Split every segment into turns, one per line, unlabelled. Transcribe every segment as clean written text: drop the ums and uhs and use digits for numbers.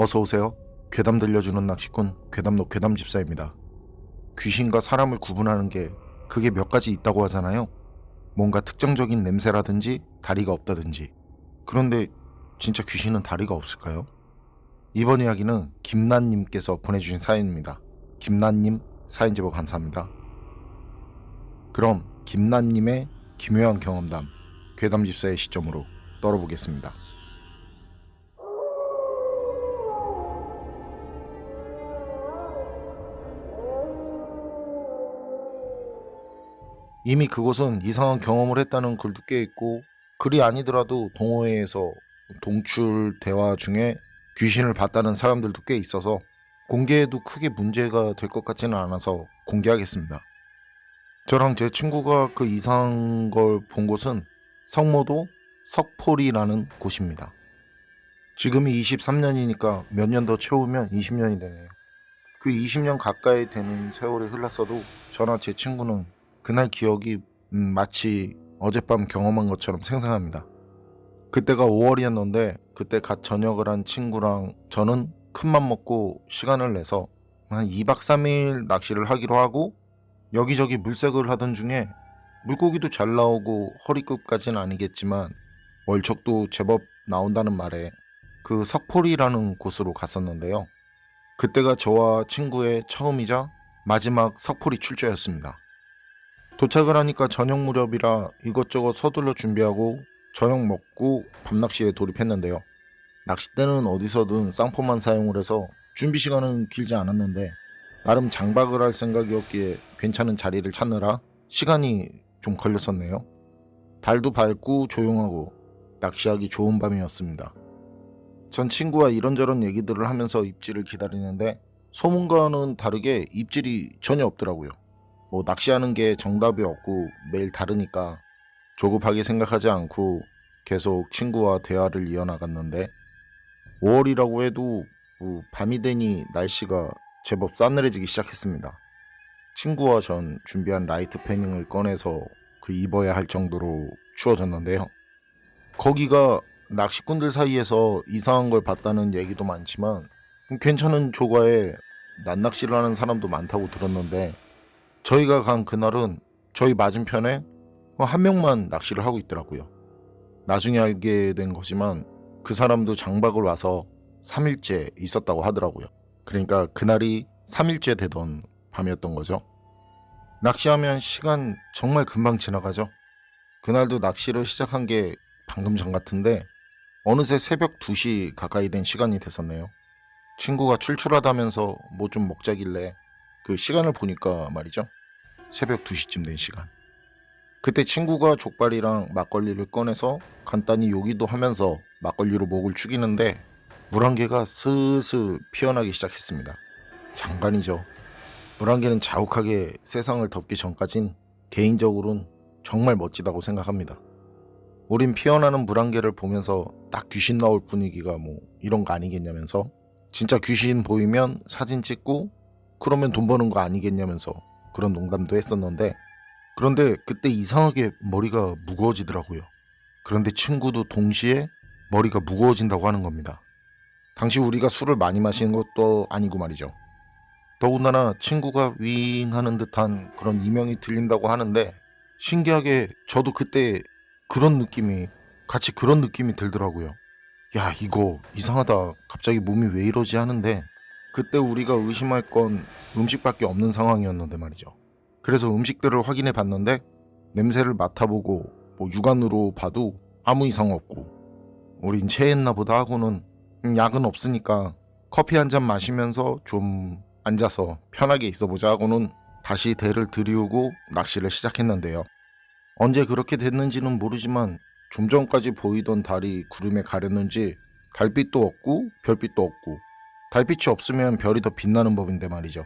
어서오세요. 괴담 들려주는 낚시꾼 괴담노 괴담집사입니다. 귀신과 사람을 구분하는 게 그게 몇 가지 있다고 하잖아요. 뭔가 특정적인 냄새라든지 다리가 없다든지. 그런데 진짜 귀신은 다리가 없을까요? 이번 이야기는 김난님께서 보내주신 사연입니다. 김난님 사연 제보 감사합니다. 그럼 김난님의 기묘한 경험담 괴담집사의 시점으로 떨어보겠습니다. 이미 그곳은 이상한 경험을 했다는 글도 꽤 있고, 글이 아니더라도 동호회에서 동출 대화 중에 귀신을 봤다는 사람들도 꽤 있어서 공개해도 크게 문제가 될 것 같지는 않아서 공개하겠습니다. 저랑 제 친구가 그 이상한 걸 본 곳은 성모도 석포리라는 곳입니다. 지금이 23년이니까 몇 년 더 채우면 20년이 되네요. 그 20년 가까이 되는 세월이 흘렀어도 저나 제 친구는 그날 기억이 마치 어젯밤 경험한 것처럼 생생합니다. 그때가 5월이었는데 그때 갓 전역을 한 친구랑 저는 큰맘 먹고 시간을 내서 한 2박 3일 낚시를 하기로 하고, 여기저기 물색을 하던 중에 물고기도 잘 나오고 허리급까지는 아니겠지만 월척도 제법 나온다는 말에 그 석포리라는 곳으로 갔었는데요. 그때가 저와 친구의 처음이자 마지막 석포리 출조였습니다. 도착을 하니까 저녁 무렵이라 이것저것 서둘러 준비하고 저녁 먹고 밤낚시에 돌입했는데요. 낚싯대는 어디서든 쌍포만 사용을 해서 준비 시간은 길지 않았는데 나름 장박을 할 생각이었기에 괜찮은 자리를 찾느라 시간이 좀 걸렸었네요. 달도 밝고 조용하고 낚시하기 좋은 밤이었습니다. 전 친구와 이런저런 얘기들을 하면서 입질을 기다리는데 소문과는 다르게 입질이 전혀 없더라고요. 낚시하는 게 정답이 없고 매일 다르니까 조급하게 생각하지 않고 계속 친구와 대화를 이어나갔는데, 5월이라고 해도 밤이 되니 날씨가 제법 싸늘해지기 시작했습니다. 친구와 전 준비한 라이트 패닝을 꺼내서 그 입어야 할 정도로 추워졌는데요. 거기가 낚시꾼들 사이에서 이상한 걸 봤다는 얘기도 많지만 괜찮은 조과에 낮낚시를 하는 사람도 많다고 들었는데, 저희가 간 그날은 저희 맞은편에 한 명만 낚시를 하고 있더라고요. 나중에 알게 된 거지만 그 사람도 장박을 와서 3일째 있었다고 하더라고요. 그러니까 그날이 3일째 되던 밤이었던 거죠. 낚시하면 시간 정말 금방 지나가죠. 그날도 낚시를 시작한 게 방금 전 같은데 어느새 새벽 2시 가까이 된 시간이 됐었네요. 친구가 출출하다면서 뭐 좀 먹자길래 그 시간을 보니까 말이죠. 새벽 2시쯤 된 시간. 그때 친구가 족발이랑 막걸리를 꺼내서 간단히 요기도 하면서 막걸리로 목을 축이는데 물 한 개가 슬슬 피어나기 시작했습니다. 장관이죠. 물 한 개는 자욱하게 세상을 덮기 전까진 개인적으로는 정말 멋지다고 생각합니다. 우린 피어나는 물 한 개를 보면서 딱 귀신 나올 분위기가 이런 거 아니겠냐면서, 진짜 귀신 보이면 사진 찍고 그러면 돈 버는 거 아니겠냐면서 그런 농담도 했었는데, 그런데 그때 이상하게 머리가 무거워지더라고요. 그런데 친구도 동시에 머리가 무거워진다고 하는 겁니다. 당시 우리가 술을 많이 마시는 것도 아니고 말이죠. 더군다나 친구가 윙 하는 듯한 그런 이명이 들린다고 하는데, 신기하게 저도 그때 같이 그런 느낌이 들더라고요. 야, 이거 이상하다, 갑자기 몸이 왜 이러지 하는데, 그때 우리가 의심할 건 음식밖에 없는 상황이었는데 말이죠. 그래서 음식들을 확인해 봤는데 냄새를 맡아보고 육안으로 봐도 아무 이상 없고, 우린 체했나 보다 하고는 약은 없으니까 커피 한 잔 마시면서 좀 앉아서 편하게 있어보자 하고는 다시 대를 들이우고 낚시를 시작했는데요. 언제 그렇게 됐는지는 모르지만 좀 전까지 보이던 달이 구름에 가렸는지 달빛도 없고 별빛도 없고, 달빛이 없으면 별이 더 빛나는 법인데 말이죠.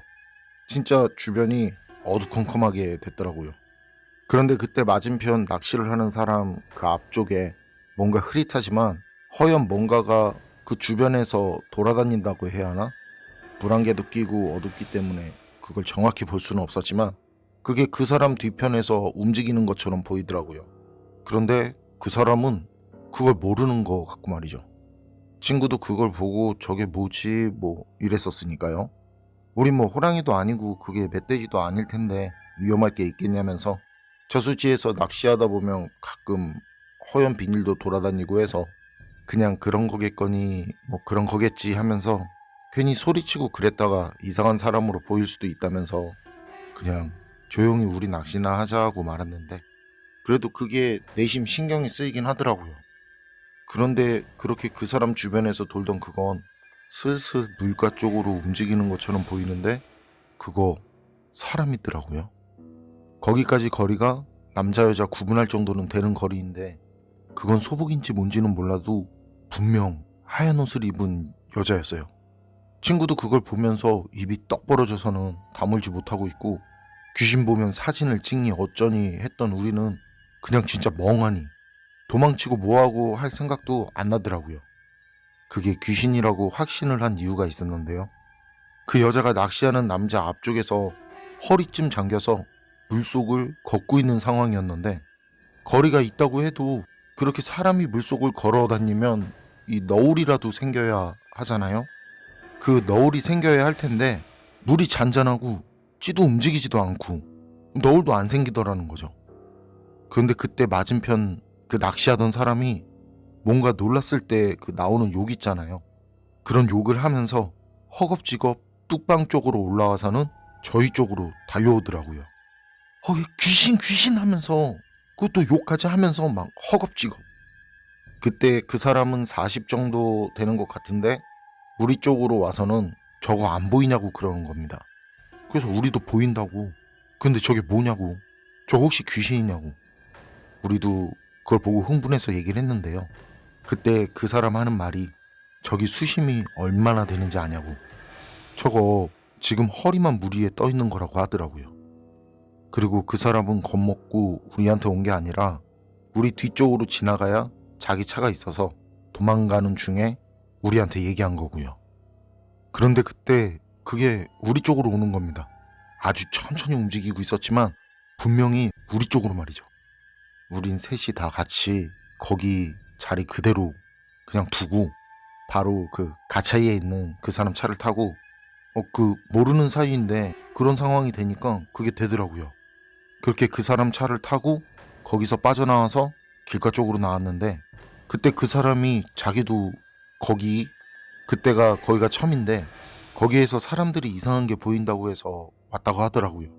진짜 주변이 어두컴컴하게 됐더라고요. 그런데 그때 맞은편 낚시를 하는 사람 그 앞쪽에 뭔가 흐릿하지만 허연 뭔가가 그 주변에서 돌아다닌다고 해야 하나? 불안개도 끼고 어둡기 때문에 그걸 정확히 볼 수는 없었지만 그게 그 사람 뒤편에서 움직이는 것처럼 보이더라고요. 그런데 그 사람은 그걸 모르는 것 같고 말이죠. 친구도 그걸 보고 저게 뭐지 뭐 이랬었으니까요. 우린 뭐 호랑이도 아니고 그게 멧돼지도 아닐 텐데 위험할 게 있겠냐면서 저수지에서 낚시하다 보면 가끔 허연 비닐도 돌아다니고 해서 그냥 그런 거겠거니 뭐 그런 거겠지 하면서 괜히 소리치고 그랬다가 이상한 사람으로 보일 수도 있다면서 그냥 조용히 우리 낚시나 하자 하고 말았는데 그래도 그게 내심 신경이 쓰이긴 하더라고요. 그런데 그렇게 그 사람 주변에서 돌던 그건 슬슬 물가 쪽으로 움직이는 것처럼 보이는데 그거 사람이더라고요. 거기까지 거리가 남자 여자 구분할 정도는 되는 거리인데 그건 소복인지 뭔지는 몰라도 분명 하얀 옷을 입은 여자였어요. 친구도 그걸 보면서 입이 떡 벌어져서는 다물지 못하고 있고 귀신 보면 사진을 찍니 어쩌니 했던 우리는 그냥 진짜 멍하니 도망치고 뭐하고 할 생각도 안 나더라고요. 그게 귀신이라고 확신을 한 이유가 있었는데요. 그 여자가 낚시하는 남자 앞쪽에서 허리쯤 잠겨서 물속을 걷고 있는 상황이었는데 거리가 있다고 해도 그렇게 사람이 물속을 걸어 다니면 이 너울이라도 생겨야 하잖아요. 그 너울이 생겨야 할 텐데 물이 잔잔하고 찌도 움직이지도 않고 너울도 안 생기더라는 거죠. 그런데 그때 맞은편 그 낚시하던 사람이 뭔가 놀랐을 때 그 나오는 욕 있잖아요. 그런 욕을 하면서 허겁지겁 뚝방 쪽으로 올라와서는 저희 쪽으로 달려오더라고요. 귀신 귀신 하면서 그것도 욕까지 하면서 막 허겁지겁. 그때 그 사람은 40 정도 되는 것 같은데 우리 쪽으로 와서는 저거 안 보이냐고 그러는 겁니다. 그래서 우리도 보인다고. 근데 저게 뭐냐고. 저 혹시 귀신이냐고. 우리도 그걸 보고 흥분해서 얘기를 했는데요. 그때 그 사람 하는 말이 저기 수심이 얼마나 되는지 아냐고. 저거 지금 허리만 물 위에 떠 있는 거라고 하더라고요. 그리고 그 사람은 겁먹고 우리한테 온 게 아니라 우리 뒤쪽으로 지나가야 자기 차가 있어서 도망가는 중에 우리한테 얘기한 거고요. 그런데 그때 그게 우리 쪽으로 오는 겁니다. 아주 천천히 움직이고 있었지만 분명히 우리 쪽으로 말이죠. 우린 셋이 다 같이 거기 자리 그대로 그냥 두고 바로 그 가차이에 있는 그 사람 차를 타고 그 모르는 사이인데 그런 상황이 되니까 그게 되더라고요. 그렇게 그 사람 차를 타고 거기서 빠져나와서 길가 쪽으로 나왔는데 그때 그 사람이 자기도 그때가 거기가 처음인데 거기에서 사람들이 이상한 게 보인다고 해서 왔다고 하더라고요.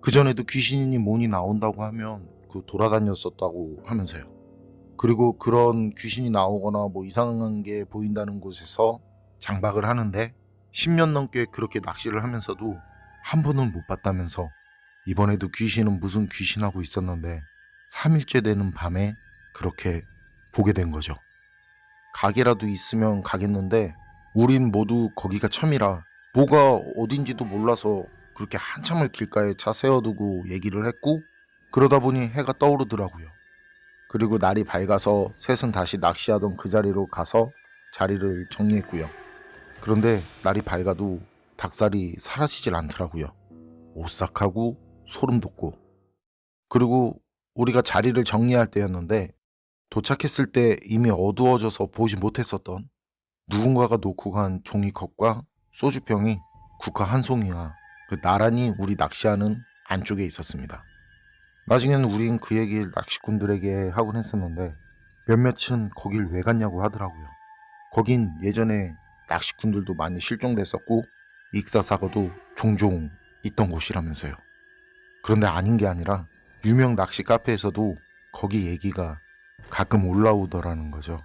그전에도 귀신이니 뭐니 나온다고 하면 그 돌아다녔었다고 하면서요. 그리고 그런 귀신이 나오거나 뭐 이상한 게 보인다는 곳에서 장박을 하는데 10년 넘게 그렇게 낚시를 하면서도 한 번은 못 봤다면서 이번에도 귀신은 무슨 귀신하고 있었는데 3일째 되는 밤에 그렇게 보게 된 거죠. 가게라도 있으면 가겠는데 우린 모두 거기가 처음이라 뭐가 어딘지도 몰라서 그렇게 한참을 길가에 차 세워두고 얘기를 했고 그러다 보니 해가 떠오르더라고요. 그리고 날이 밝아서 셋은 다시 낚시하던 그 자리로 가서 자리를 정리했고요. 그런데 날이 밝아도 닭살이 사라지질 않더라고요. 오싹하고 소름 돋고. 그리고 우리가 자리를 정리할 때였는데 도착했을 때 이미 어두워져서 보지 못했었던 누군가가 놓고 간 종이컵과 소주병이 국화 한 송이와 나란히 우리 낚시하는 안쪽에 있었습니다. 나중에는 우린 그 얘기를 낚시꾼들에게 하곤 했었는데 몇몇은 거길 왜 갔냐고 하더라고요. 거긴 예전에 낚시꾼들도 많이 실종됐었고 익사사고도 종종 있던 곳이라면서요. 그런데 아닌 게 아니라 유명 낚시 카페에서도 거기 얘기가 가끔 올라오더라는 거죠.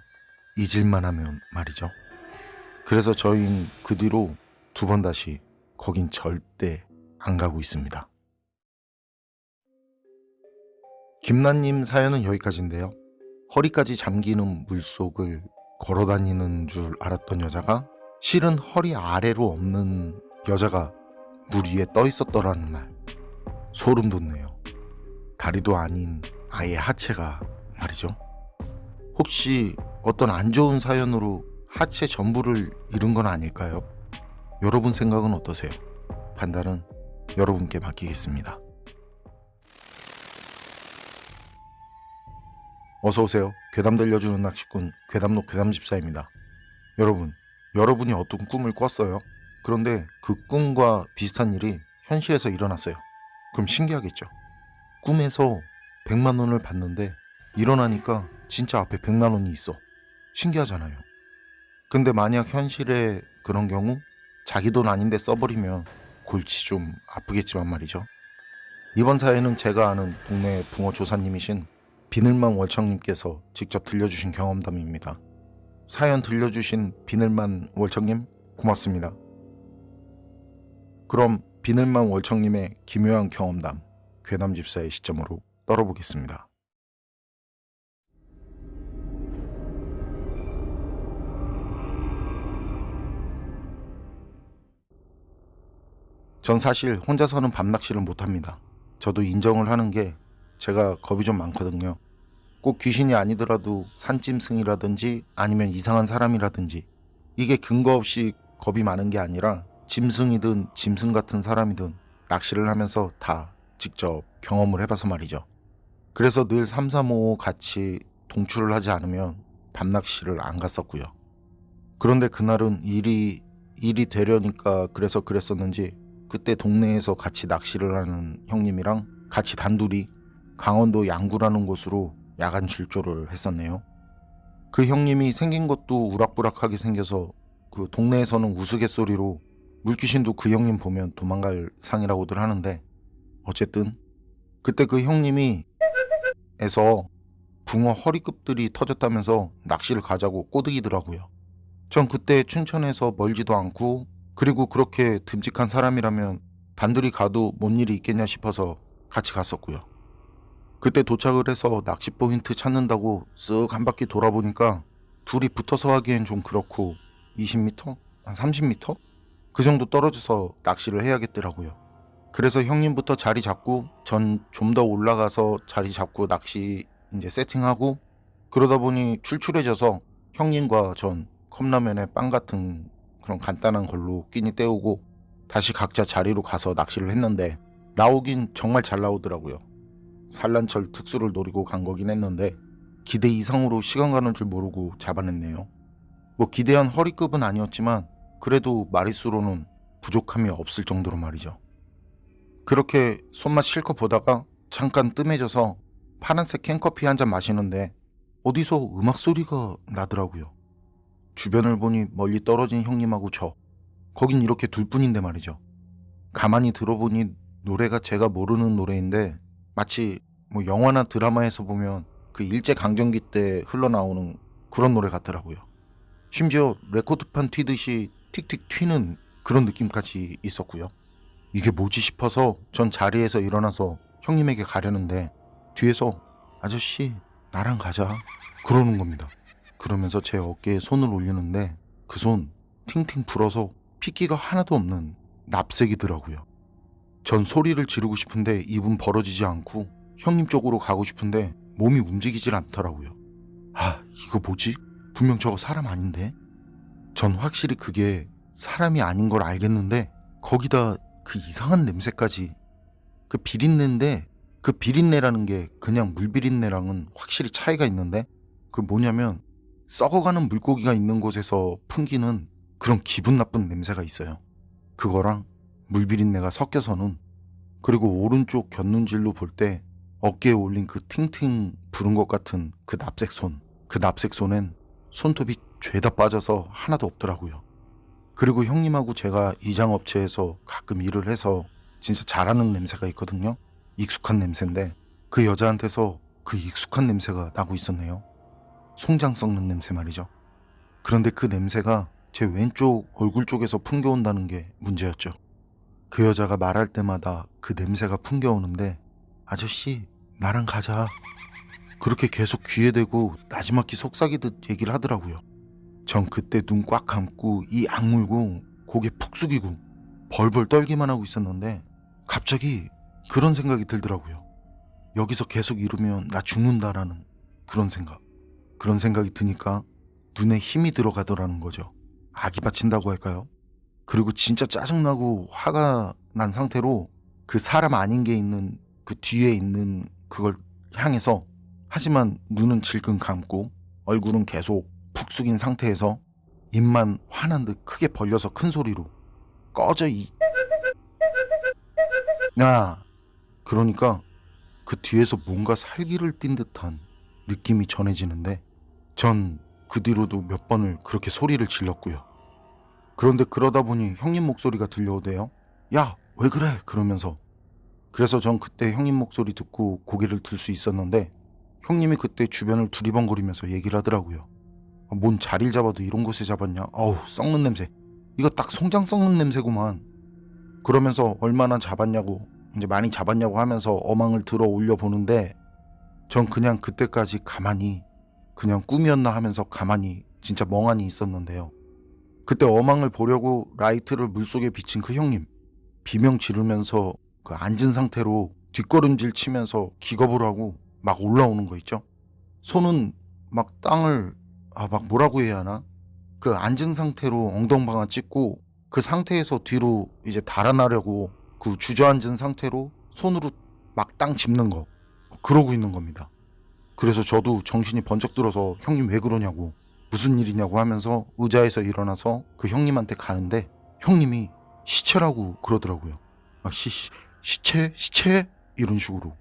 잊을만 하면 말이죠. 그래서 저희는 그 뒤로 2번 다시 거긴 절대 안 가고 있습니다. 김나님 사연은 여기까지인데요. 허리까지 잠기는 물속을 걸어다니는 줄 알았던 여자가 실은 허리 아래로 없는 여자가 물 위에 떠 있었더라는 말. 소름 돋네요. 다리도 아닌 아예 하체가 말이죠. 혹시 어떤 안 좋은 사연으로 하체 전부를 잃은 건 아닐까요? 여러분 생각은 어떠세요? 판단은 여러분께 맡기겠습니다. 어서오세요. 괴담 들려주는 낚시꾼 괴담록 괴담집사입니다. 여러분이 어떤 꿈을 꿨어요? 그런데 그 꿈과 비슷한 일이 현실에서 일어났어요. 그럼 신기하겠죠? 꿈에서 100만 원을 받는데 일어나니까 진짜 앞에 100만 원이 있어. 신기하잖아요. 근데 만약 현실에 그런 경우 자기 돈 아닌데 써버리면 골치 좀 아프겠지만 말이죠. 이번 사연은 제가 아는 동네 붕어 조사님이신 비늘만 월청님께서 직접 들려주신 경험담입니다. 사연 들려주신 비늘만 월청님 고맙습니다. 그럼 비늘만 월청님의 기묘한 경험담 괴담집사의 시점으로 떨어보겠습니다. 전 사실 혼자서는 밤낚시를 못합니다. 저도 인정을 하는 게 제가 겁이 좀 많거든요. 꼭 귀신이 아니더라도 산짐승이라든지 아니면 이상한 사람이라든지 이게 근거 없이 겁이 많은 게 아니라 짐승이든 짐승 같은 사람이든 낚시를 하면서 다 직접 경험을 해봐서 말이죠. 그래서 늘 335 같이 동출을 하지 않으면 밤낚시를 안 갔었고요. 그런데 그날은 일이 되려니까 그래서 그랬었는지 그때 동네에서 같이 낚시를 하는 형님이랑 같이 단둘이 강원도 양구라는 곳으로 야간 출조를 했었네요. 그 형님이 생긴 것도 우락부락하게 생겨서 그 동네에서는 우스갯소리로 물귀신도 그 형님 보면 도망갈 상이라고들 하는데, 어쨌든 그때 그 형님이 에서 붕어 허리급들이 터졌다면서 낚시를 가자고 꼬드기더라고요. 전 그때 춘천에서 멀지도 않고 그리고 그렇게 듬직한 사람이라면 단둘이 가도 뭔 일이 있겠냐 싶어서 같이 갔었고요. 그때 도착을 해서 낚시 포인트 찾는다고 쓱 한 바퀴 돌아보니까 둘이 붙어서 하기엔 좀 그렇고 20m? 한 30m? 그 정도 떨어져서 낚시를 해야겠더라고요. 그래서 형님부터 자리 잡고 전 좀 더 올라가서 자리 잡고 낚시 이제 세팅하고 그러다 보니 출출해져서 형님과 전 컵라면에 빵 같은 그런 간단한 걸로 끼니 때우고 다시 각자 자리로 가서 낚시를 했는데 나오긴 정말 잘 나오더라고요. 산란철 특수를 노리고 간 거긴 했는데 기대 이상으로 시간 가는 줄 모르고 잡아냈네요. 뭐 기대한 허리급은 아니었지만 그래도 마리수로는 부족함이 없을 정도로 말이죠. 그렇게 손맛 실컷 보다가 잠깐 뜸해져서 파란색 캔커피 한 잔 마시는데 어디서 음악 소리가 나더라고요. 주변을 보니 멀리 떨어진 형님하고 저, 거긴 이렇게 둘뿐인데 말이죠. 가만히 들어보니 노래가 제가 모르는 노래인데 마치 뭐 영화나 드라마에서 보면 그 일제강점기 때 흘러나오는 그런 노래 같더라고요. 심지어 레코드판 튀듯이 틱틱 튀는 그런 느낌까지 있었고요. 이게 뭐지 싶어서 전 자리에서 일어나서 형님에게 가려는데 뒤에서 아저씨 나랑 가자 그러는 겁니다. 그러면서 제 어깨에 손을 올리는데 그 손 팅팅 불어서 핏기가 하나도 없는 납색이더라고요. 전 소리를 지르고 싶은데 입은 벌어지지 않고 형님 쪽으로 가고 싶은데 몸이 움직이질 않더라고요. 아, 이거 뭐지? 분명 저거 사람 아닌데? 전 확실히 그게 사람이 아닌 걸 알겠는데 거기다 그 이상한 냄새까지. 그 비린내인데 그 비린내라는 게 그냥 물비린내랑은 확실히 차이가 있는데 그 뭐냐면 썩어가는 물고기가 있는 곳에서 풍기는 그런 기분 나쁜 냄새가 있어요. 그거랑 물비린내가 섞여서는, 그리고 오른쪽 곁눈질로 볼 때 어깨에 올린 그 팅팅 부른 것 같은 그 납색손, 그 납색손엔 손톱이 죄다 빠져서 하나도 없더라고요. 그리고 형님하고 제가 이장업체에서 가끔 일을 해서 진짜 잘하는 냄새가 있거든요. 익숙한 냄새인데 그 여자한테서 그 익숙한 냄새가 나고 있었네요. 송장 썩는 냄새 말이죠. 그런데 그 냄새가 제 왼쪽 얼굴 쪽에서 풍겨온다는 게 문제였죠. 그 여자가 말할 때마다 그 냄새가 풍겨오는데 아저씨 나랑 가자 그렇게 계속 귀에 대고 나지막히 속삭이듯 얘기를 하더라고요. 전 그때 눈 꽉 감고 이 악물고 고개 푹 숙이고 벌벌 떨기만 하고 있었는데 갑자기 그런 생각이 들더라고요. 여기서 계속 이러면 나 죽는다라는 그런 생각이 드니까 눈에 힘이 들어가더라는 거죠. 악이 받친다고 할까요? 그리고 진짜 짜증나고 화가 난 상태로 그 사람 아닌 게 있는 그 뒤에 있는 그걸 향해서, 하지만 눈은 질끈 감고 얼굴은 계속 푹 숙인 상태에서 입만 화난 듯 크게 벌려서 큰 소리로 꺼져 야! 그러니까 그 뒤에서 뭔가 살기를 띈 듯한 느낌이 전해지는데 전 그 뒤로도 몇 번을 그렇게 소리를 질렀고요. 그런데 그러다 보니 형님 목소리가 들려오대요. 야, 왜 그래? 그러면서. 그래서 전 그때 형님 목소리 듣고 고개를 들 수 있었는데 형님이 그때 주변을 두리번거리면서 얘기를 하더라고요. 뭔 자리를 잡아도 이런 곳에 잡았냐? 어우, 썩는 냄새. 이거 딱 송장 썩는 냄새구만. 그러면서 얼마나 잡았냐고, 이제 많이 잡았냐고 하면서 어망을 들어 올려 보는데 전 그냥 그때까지 가만히 그냥 꿈이었나 하면서 가만히 진짜 멍하니 있었는데요. 그때 어망을 보려고 라이트를 물속에 비친 그 형님, 비명 지르면서 그 앉은 상태로 뒷걸음질 치면서 기겁을 하고 막 올라오는 거 있죠. 손은 막 땅을 막 뭐라고 해야 하나? 그 앉은 상태로 엉덩방아 찍고 그 상태에서 뒤로 이제 달아나려고 그 주저앉은 상태로 손으로 막 땅 짚는 거, 그러고 있는 겁니다. 그래서 저도 정신이 번쩍 들어서 형님 왜 그러냐고, 무슨 일이냐고 하면서 의자에서 일어나서 그 형님한테 가는데 형님이 시체라고 그러더라고요. 시체? 이런 식으로.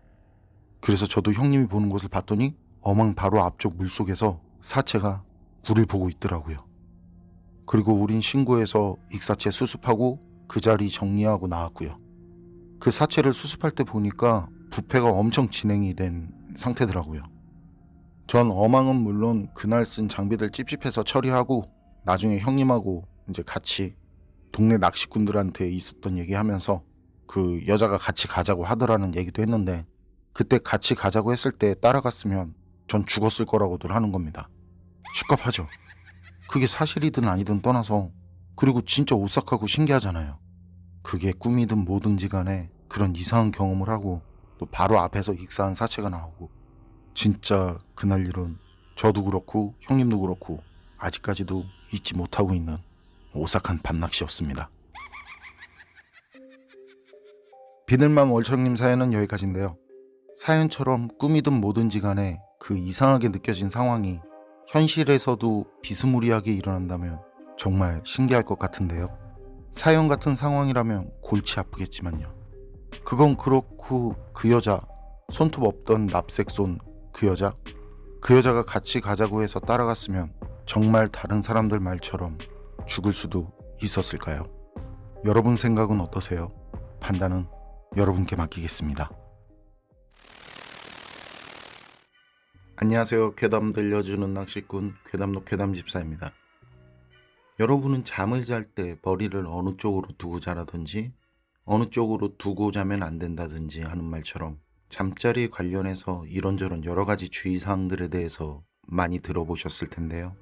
그래서 저도 형님이 보는 곳을 봤더니 어망 바로 앞쪽 물속에서 사체가 우릴 보고 있더라고요. 그리고 우린 신고해서 익사체 수습하고 그 자리 정리하고 나왔고요. 그 사체를 수습할 때 보니까 부패가 엄청 진행이 된 상태더라고요. 전 어망은 물론 그날 쓴 장비들 찝찝해서 처리하고 나중에 형님하고 이제 같이 동네 낚시꾼들한테 있었던 얘기하면서 그 여자가 같이 가자고 하더라는 얘기도 했는데 그때 같이 가자고 했을 때 따라갔으면 전 죽었을 거라고들 하는 겁니다. 슈kap하죠. 그게 사실이든 아니든 떠나서 그리고 진짜 오싹하고 신기하잖아요. 그게 꿈이든 뭐든지 간에 그런 이상한 경험을 하고 또 바로 앞에서 익사한 사체가 나오고 진짜 그날 일은 저도 그렇고 형님도 그렇고 아직까지도 잊지 못하고 있는 오싹한 밤낚시였습니다. 비늘맘 월척님 사연은 여기까지인데요. 사연처럼 꿈이든 뭐든지 간에 그 이상하게 느껴진 상황이 현실에서도 비스무리하게 일어난다면 정말 신기할 것 같은데요. 사연 같은 상황이라면 골치 아프겠지만요. 그건 그렇고 그 여자, 손톱 없던 납색손 그 여자가 같이 가자고 해서 따라갔으면 정말 다른 사람들 말처럼 죽을 수도 있었을까요? 여러분 생각은 어떠세요? 판단은 여러분께 맡기겠습니다. 안녕하세요. 괴담 들려주는 낚시꾼 괴담록 괴담집사입니다. 여러분은 잠을 잘 때 머리를 어느 쪽으로 두고 자라든지 어느 쪽으로 두고 자면 안 된다든지 하는 말처럼 잠자리 관련해서 이런저런 여러 가지 주의사항들에 대해서 많이 들어보셨을 텐데요.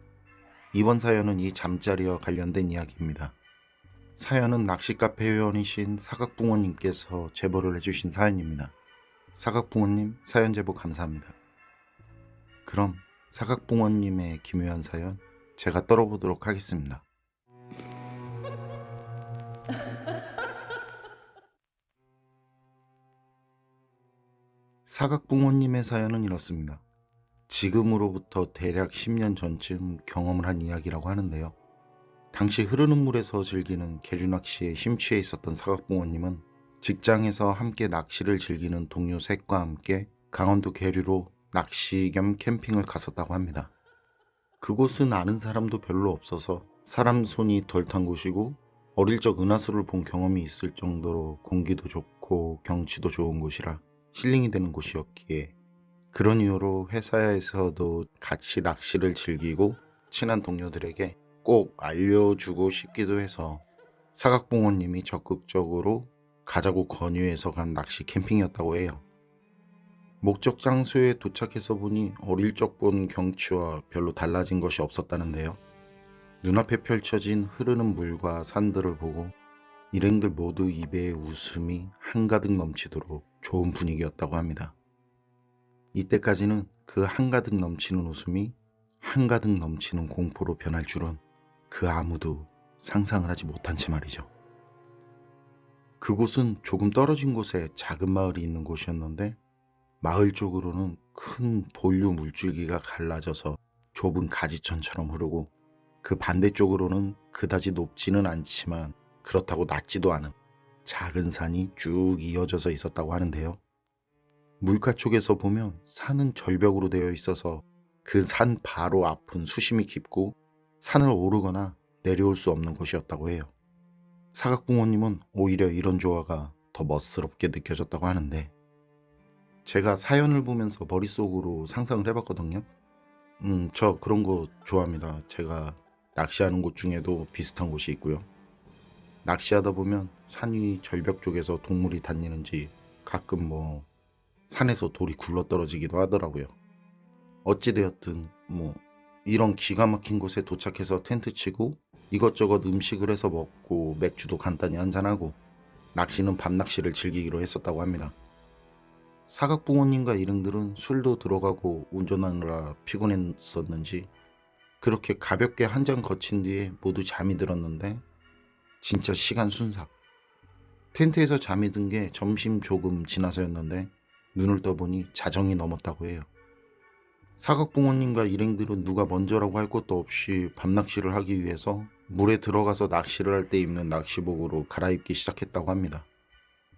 이번 사연은 이 잠자리와 관련된 이야기입니다. 사연은 낚시카페 회원이신 사각붕어님께서 제보를 해주신 사연입니다. 사각붕어님 사연 제보 감사합니다. 그럼 사각붕어님의 기묘한 사연 제가 떨어보도록 하겠습니다. 사각붕어님의 사연은 이렇습니다. 지금으로부터 대략 10년 전쯤 경험을 한 이야기라고 하는데요. 당시 흐르는 물에서 즐기는 계주낚시에 심취해 있었던 사각붕어님은 직장에서 함께 낚시를 즐기는 동료 셋과 함께 강원도 계류로 낚시 겸 캠핑을 갔었다고 합니다. 그곳은 아는 사람도 별로 없어서 사람 손이 덜 탄 곳이고 어릴 적 은하수를 본 경험이 있을 정도로 공기도 좋고 경치도 좋은 곳이라 힐링이 되는 곳이었기에 그런 이유로 회사에서도 같이 낚시를 즐기고 친한 동료들에게 꼭 알려주고 싶기도 해서 사각붕어님이 적극적으로 가자고 권유해서 간 낚시 캠핑이었다고 해요. 목적 장소에 도착해서 보니 어릴 적 본 경치와 별로 달라진 것이 없었다는데요. 눈앞에 펼쳐진 흐르는 물과 산들을 보고 일행들 모두 입에 웃음이 한가득 넘치도록 좋은 분위기였다고 합니다. 이때까지는 그 한가득 넘치는 웃음이 한가득 넘치는 공포로 변할 줄은 그 아무도 상상을 하지 못한 채 말이죠. 그곳은 조금 떨어진 곳에 작은 마을이 있는 곳이었는데 마을 쪽으로는 큰 본류 물줄기가 갈라져서 좁은 가지천처럼 흐르고 그 반대쪽으로는 그다지 높지는 않지만 그렇다고 낮지도 않은 작은 산이 쭉 이어져서 있었다고 하는데요. 물가 쪽에서 보면 산은 절벽으로 되어 있어서 그 산 바로 앞은 수심이 깊고 산을 오르거나 내려올 수 없는 곳이었다고 해요. 사각부모님은 오히려 이런 조화가 더 멋스럽게 느껴졌다고 하는데, 제가 사연을 보면서 머릿속으로 상상을 해봤거든요. 저 그런 거 좋아합니다. 제가 낚시하는 곳 중에도 비슷한 곳이 있고요. 낚시하다 보면 산 위 절벽 쪽에서 동물이 다니는지 가끔 산에서 돌이 굴러떨어지기도 하더라고요. 어찌되었든 이런 기가 막힌 곳에 도착해서 텐트 치고 이것저것 음식을 해서 먹고 맥주도 간단히 한잔하고 낚시는 밤낚시를 즐기기로 했었다고 합니다. 사각부모님과 일행들은 술도 들어가고 운전하느라 피곤했었는지 그렇게 가볍게 한 잔 거친 뒤에 모두 잠이 들었는데, 진짜 시간 순삭. 텐트에서 잠이 든 게 점심 조금 지나서였는데 눈을 떠보니 자정이 넘었다고 해요. 사각부모님과 일행들은 누가 먼저라고 할 것도 없이 밤낚시를 하기 위해서 물에 들어가서 낚시를 할 때 입는 낚시복으로 갈아입기 시작했다고 합니다.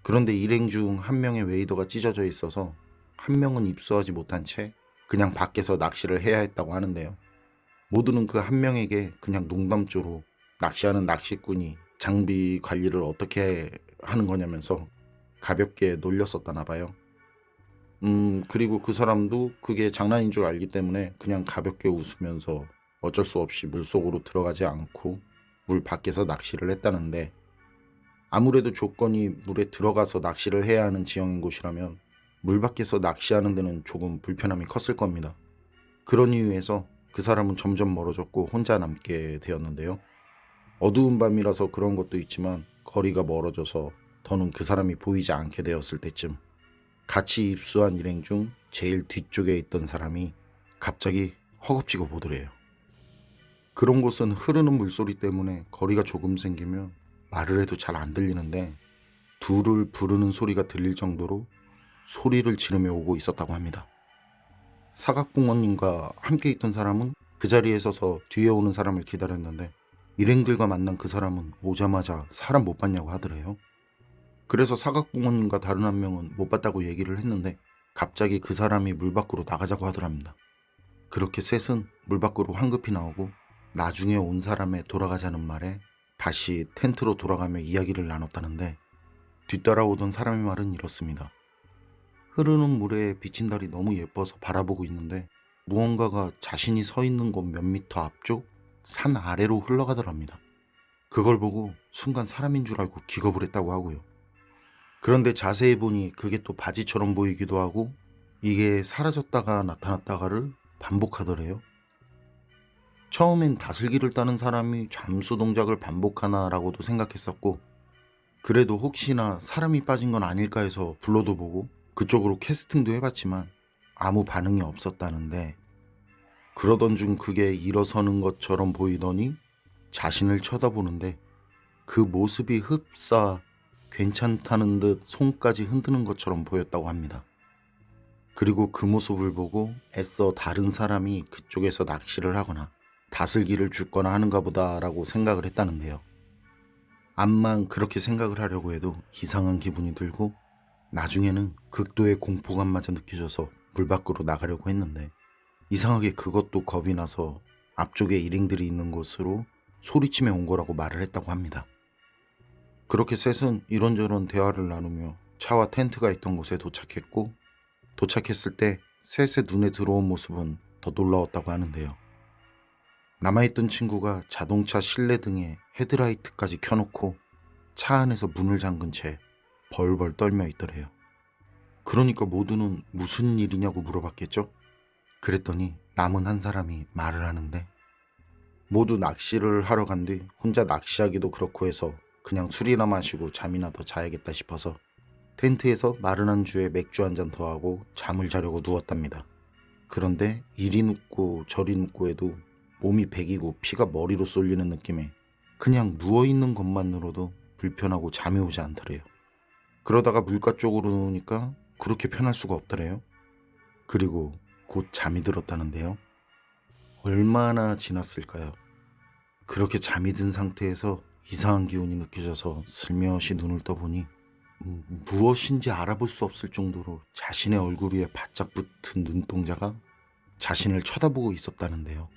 그런데 일행 중 한 명의 웨이더가 찢어져 있어서 한 명은 입수하지 못한 채 그냥 밖에서 낚시를 해야 했다고 하는데요. 모두는 그 한 명에게 그냥 농담조로 낚시하는 낚시꾼이 장비 관리를 어떻게 하는 거냐면서 가볍게 놀렸었다나 봐요. 그리고 그 사람도 그게 장난인 줄 알기 때문에 그냥 가볍게 웃으면서 어쩔 수 없이 물속으로 들어가지 않고 물 밖에서 낚시를 했다는데, 아무래도 조건이 물에 들어가서 낚시를 해야 하는 지형인 곳이라면 물 밖에서 낚시하는 데는 조금 불편함이 컸을 겁니다. 그런 이유에서 그 사람은 점점 멀어졌고 혼자 남게 되었는데요. 어두운 밤이라서 그런 것도 있지만 거리가 멀어져서 더는 그 사람이 보이지 않게 되었을 때쯤 같이 입수한 일행 중 제일 뒤쪽에 있던 사람이 갑자기 허겁지겁 보더래요. 그런 곳은 흐르는 물소리 때문에 거리가 조금 생기면 말을 해도 잘 안 들리는데 둘을 부르는 소리가 들릴 정도로 소리를 지르며 오고 있었다고 합니다. 사각부모님과 함께 있던 사람은 그 자리에 서서 뒤에 오는 사람을 기다렸는데 일행들과 만난 그 사람은 오자마자 사람 못 봤냐고 하더래요. 그래서 사각부모님과 다른 한 명은 못 봤다고 얘기를 했는데 갑자기 그 사람이 물 밖으로 나가자고 하더랍니다. 그렇게 셋은 물 밖으로 황급히 나오고 나중에 온 사람의 돌아가자는 말에 다시 텐트로 돌아가며 이야기를 나눴다는데, 뒤따라오던 사람의 말은 이렇습니다. 흐르는 물에 비친 달이 너무 예뻐서 바라보고 있는데 무언가가 자신이 서 있는 곳 몇 미터 앞쪽 산 아래로 흘러가더랍니다. 그걸 보고 순간 사람인 줄 알고 기겁을 했다고 하고요. 그런데 자세히 보니 그게 또 바지처럼 보이기도 하고 이게 사라졌다가 나타났다가를 반복하더래요. 처음엔 다슬기를 따는 사람이 잠수 동작을 반복하나라고도 생각했었고, 그래도 혹시나 사람이 빠진 건 아닐까 해서 불러도 보고 그쪽으로 캐스팅도 해봤지만 아무 반응이 없었다는데, 그러던 중 그게 일어서는 것처럼 보이더니 자신을 쳐다보는데 그 모습이 흡사 괜찮다는 듯 손까지 흔드는 것처럼 보였다고 합니다. 그리고 그 모습을 보고 애써 다른 사람이 그쪽에서 낚시를 하거나 다슬기를 줍거나 하는가 보다라고 생각을 했다는데요. 암만 그렇게 생각을 하려고 해도 이상한 기분이 들고 나중에는 극도의 공포감마저 느껴져서 물 밖으로 나가려고 했는데 이상하게 그것도 겁이 나서 앞쪽에 일행들이 있는 곳으로 소리치며 온 거라고 말을 했다고 합니다. 그렇게 셋은 이런저런 대화를 나누며 차와 텐트가 있던 곳에 도착했고, 도착했을 때 셋의 눈에 들어온 모습은 더 놀라웠다고 하는데요. 남아있던 친구가 자동차 실내등에 헤드라이트까지 켜놓고 차 안에서 문을 잠근 채 벌벌 떨며 있더래요. 그러니까 모두는 무슨 일이냐고 물어봤겠죠? 그랬더니 남은 한 사람이 말을 하는데, 모두 낚시를 하러 간 뒤 혼자 낚시하기도 그렇고 해서 그냥 술이나 마시고 잠이나 더 자야겠다 싶어서 텐트에서 마른 안주에 맥주 한 잔 더하고 잠을 자려고 누웠답니다. 그런데 이리 눕고 저리 눕고 해도 몸이 베기고 피가 머리로 쏠리는 느낌에 그냥 누워있는 것만으로도 불편하고 잠이 오지 않더래요. 그러다가 물가 쪽으로 누우니까 그렇게 편할 수가 없더래요. 그리고 곧 잠이 들었다는데요. 얼마나 지났을까요? 그렇게 잠이 든 상태에서 이상한 기운이 느껴져서 슬며시 눈을 떠보니 무엇인지 알아볼 수 없을 정도로 자신의 얼굴 위에 바짝 붙은 눈동자가 자신을 쳐다보고 있었다는데요.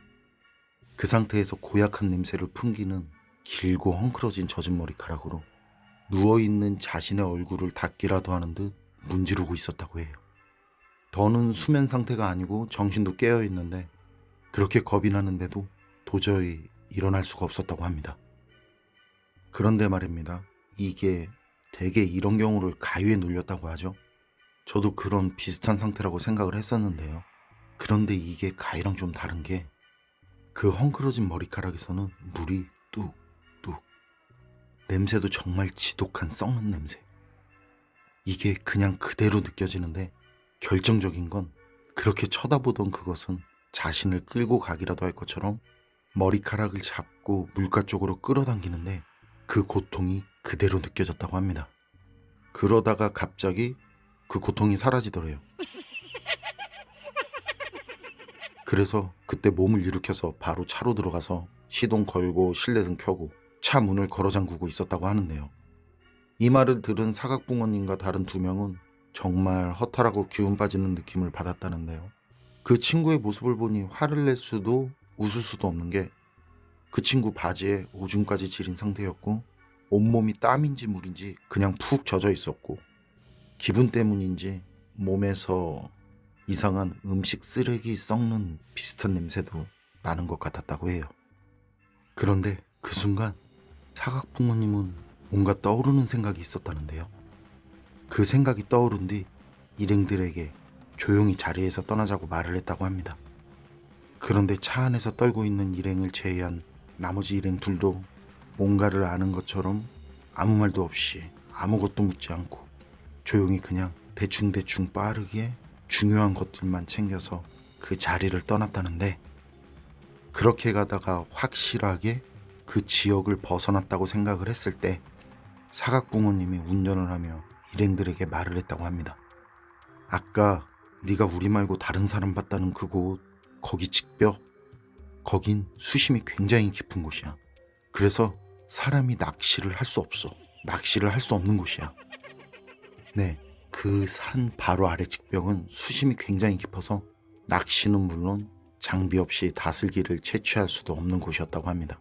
그 상태에서 고약한 냄새를 풍기는 길고 헝클어진 젖은 머리카락으로 누워있는 자신의 얼굴을 닦기라도 하는 듯 문지르고 있었다고 해요. 더는 수면 상태가 아니고 정신도 깨어있는데 그렇게 겁이 나는데도 도저히 일어날 수가 없었다고 합니다. 그런데 말입니다. 이게 대개 이런 경우를 가위에 눌렸다고 하죠. 저도 그런 비슷한 상태라고 생각을 했었는데요. 그런데 이게 가위랑 좀 다른 게 그 헝클어진 머리카락에서는 물이 뚝뚝, 냄새도 정말 지독한 썩는 냄새. 이게 그냥 그대로 느껴지는데 결정적인 건 그렇게 쳐다보던 그것은 자신을 끌고 가기라도 할 것처럼 머리카락을 잡고 물가 쪽으로 끌어당기는데 그 고통이 그대로 느껴졌다고 합니다. 그러다가 갑자기 그 고통이 사라지더래요. 그래서 그때 몸을 일으켜서 바로 차로 들어가서 시동 걸고 실내등 켜고 차 문을 걸어 잠그고 있었다고 하는데요. 이 말을 들은 사각붕어님과 다른 2명은 정말 허탈하고 기운 빠지는 느낌을 받았다는데요. 그 친구의 모습을 보니 화를 낼 수도 웃을 수도 없는 게 그 친구 바지에 오줌까지 지린 상태였고 온몸이 땀인지 물인지 그냥 푹 젖어 있었고 기분 때문인지 몸에서 이상한 음식 쓰레기 썩는 비슷한 냄새도 나는 것 같았다고 해요. 그런데 그 순간 사각부모님은 뭔가 떠오르는 생각이 있었다는데요. 그 생각이 떠오른 뒤 일행들에게 조용히 자리에서 떠나자고 말을 했다고 합니다. 그런데 차 안에서 떨고 있는 일행을 제외한 나머지 일행 둘도 뭔가를 아는 것처럼 아무 말도 없이 아무것도 묻지 않고 조용히 그냥 대충대충 빠르게 중요한 것들만 챙겨서 그 자리를 떠났다는데, 그렇게 가다가 확실하게 그 지역을 벗어났다고 생각을 했을 때 사각부모님이 운전을 하며 일행들에게 말을 했다고 합니다. 아까 네가 우리 말고 다른 사람 봤다는 그곳, 거기 직벽, 거긴 수심이 굉장히 깊은 곳이야. 그래서 사람이 낚시를 할 수 없어. 낚시를 할 수 없는 곳이야. 네, 그 산 바로 아래 직벽은 수심이 굉장히 깊어서 낚시는 물론 장비 없이 다슬기를 채취할 수도 없는 곳이었다고 합니다.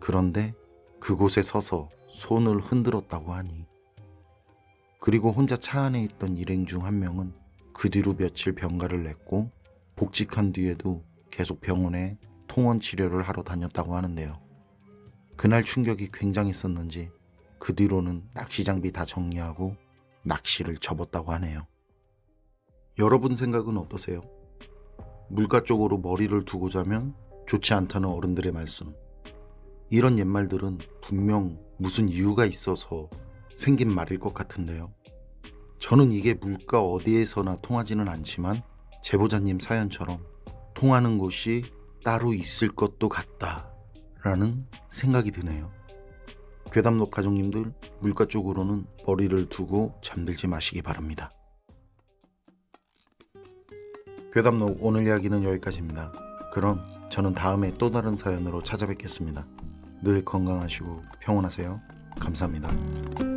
그런데 그곳에 서서 손을 흔들었다고 하니, 그리고 혼자 차 안에 있던 일행 중 한 명은 그 뒤로 며칠 병가를 냈고 복직한 뒤에도 계속 병원에 통원 치료를 하러 다녔다고 하는데요. 그날 충격이 굉장했었는지 그 뒤로는 낚시 장비 다 정리하고 낚시를 접었다고 하네요. 여러분 생각은 어떠세요? 물가 쪽으로 머리를 두고 자면 좋지 않다는 어른들의 말씀. 이런 옛말들은 분명 무슨 이유가 있어서 생긴 말일 것 같은데요. 저는 이게 물가 어디에서나 통하지는 않지만 제보자님 사연처럼 통하는 곳이 따로 있을 것도 같다라는 생각이 드네요. 괴담록 가족님들, 물가 쪽으로는 머리를 두고 잠들지 마시기 바랍니다. 괴담록 오늘 이야기는 여기까지입니다. 그럼 저는 다음에 또 다른 사연으로 찾아뵙겠습니다. 늘 건강하시고 평온하세요. 감사합니다.